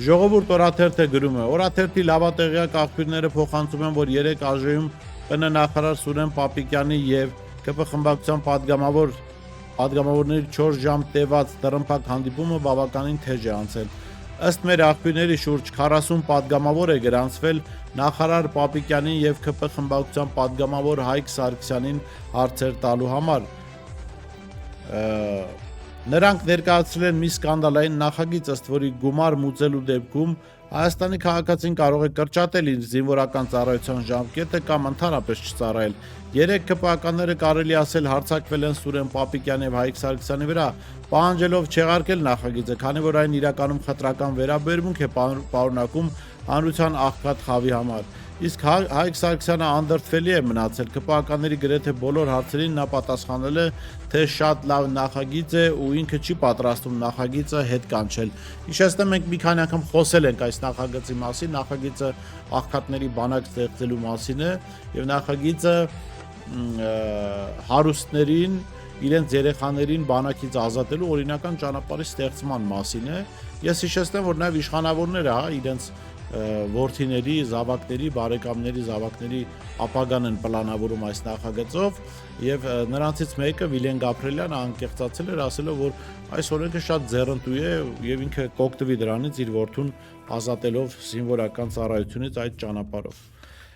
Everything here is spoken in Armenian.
Ժողովուրդ օրաթերթը գրում է. օրաթերթի լավատեղյակ աղբյուրները փոխանցում են, որ 3 ԱԺ-ում ՊՆ նախարար Սուրեն Պապիկյանի եւ ԿՊ խմբակցության падգամավորների 4 ժամ տևած տրմփակ հանդիպումը բավականին թեժ է անցել։ Ըստ մեր աղբյուրների շուրջ 40 падգամավոր է գրանցվել նախարար Պապիկյանին եւ ԿՊ խմբակցության падգամավոր Հայկ Սարգսյանին հարցեր տալու համար։ Նրանք ներկայացրել են մի սկանդալային նախագիծ, ըստ որի գումար մուծելու դեպքում Հայաստանի քաղաքացին կարող է կրճատել իր զինվորական ծառայության ժամկետը կամ ընդհանրապես չծառայել։ 3 ԿՊԱ-ականները կարելի ասել հարձակվել են Սուրեն Պապիկյանի եւ Հայկ Սարգսյանի վրա, պահանջելով չեղարկել նախագիծը, քանի որ այն իրականում խտրական վերաբերմունք է պարունակում հանրության աղքատ խավի համար։ Իսկ Հայկ Սարգսյանը անդրդվելի է մնացել, ԿՊԱ-ականների գրեթե բոլոր հարցերին նա պատասխանել է, թե շատ լավ նախագիծ է ու ինքը չի պատրաստում նախագիծը հետ կանչել։ Հիշեցնեմ, մենք մի քանի անգամ խոսել ենք այս նախագծի մասին, նախագիծը աղքատների բանակ ստեղծելու մասին է եւ նախագիծը հարուստներին իրենց երեխաներին բանակից ազատելու օրինական ճանապարհի ստեղծման մասին է։ Ես հիշեցնեմ, որ նաեւ իշխանավորները, իրենց որդիների, զավակների, բարեկամների, զավակների ապագան են պլանավորում այս նախագծով եւ նրանցից մեկը Վիլեն Գաբրելյանը անկեղծացել էր, ասելով, որ այս օրենքը շատ ձեռնտու է եւ ինքը կօգտվի դրանից իր որդուն ազատելով զինվորական ծառայությունից այդ ճանապարհով։